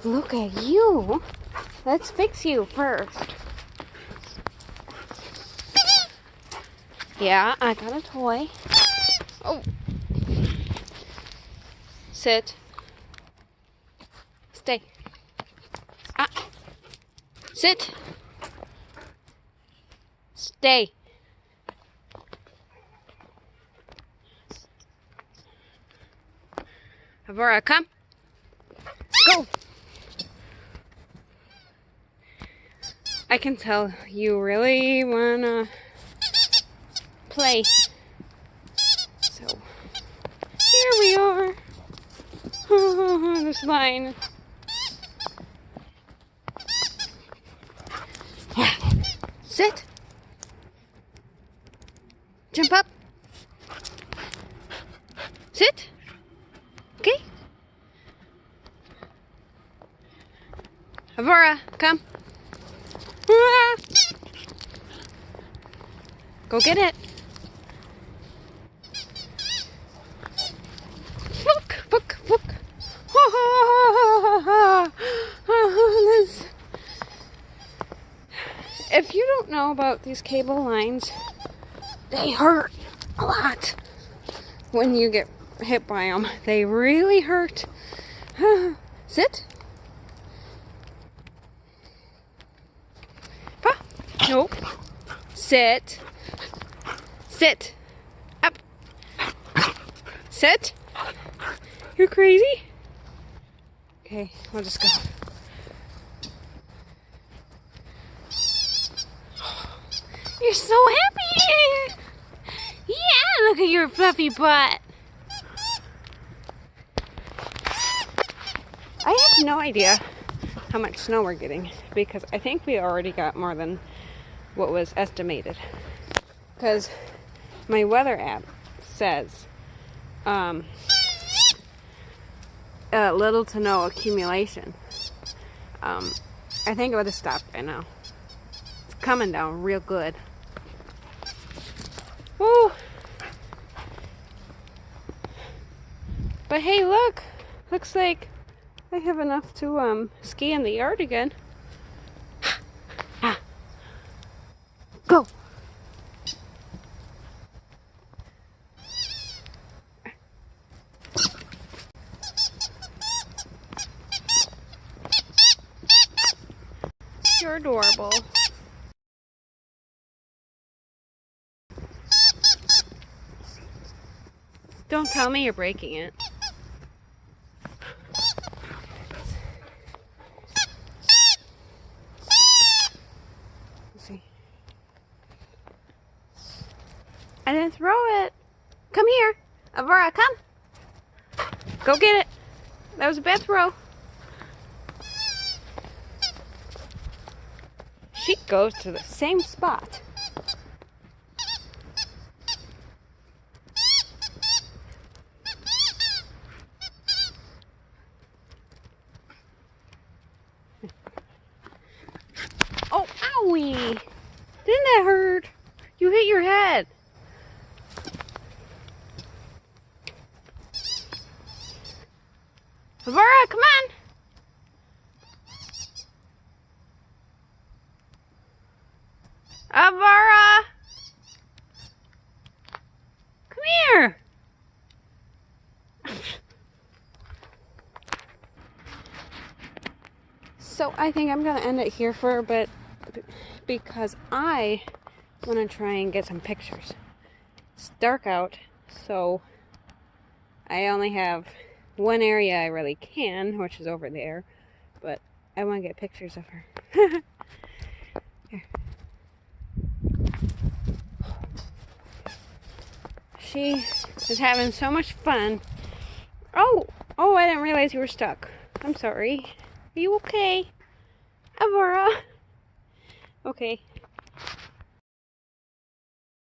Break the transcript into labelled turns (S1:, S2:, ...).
S1: Look at you. Let's fix you first. Yeah, I got a toy. Oh. Sit. Stay. Ah. Sit. Stay. Aurora, come. Go. I can tell you really wanna play. So here we are. This line. Sit. Jump up. Sit. Okay. Aurora, come. Go get it. Look, look, look. If you don't know about these cable lines, they hurt a lot when you get hit by them. They really hurt. Sit. Ah, nope. Sit. Sit. Up. Sit. You're crazy? Okay, we'll just go. You're so happy! Yeah, look at your fluffy butt. I have no idea how much snow we're getting because I think we already got more than what was estimated. Because my weather app says little to no accumulation. I think it would have stopped by now. It's coming down real good. Woo! But hey, look! Looks like I have enough to ski in the yard again. Go! You're adorable. Don't tell me you're breaking it. Let's see. I didn't throw it. Come here. Aurora, come. Go get it. That was a bad throw. She goes to the same spot. Oh, owie! Didn't that hurt? You hit your head. Aurora, come on! Aurora! Come here! So I think I'm gonna end it here for a bit because I want to try and get some pictures. It's dark out, so I only have one area I really can, which is over there, but I want to get pictures of her. Here. She is having so much fun. Oh, I didn't realize you were stuck. I'm sorry. Are you okay, Aurora? Okay.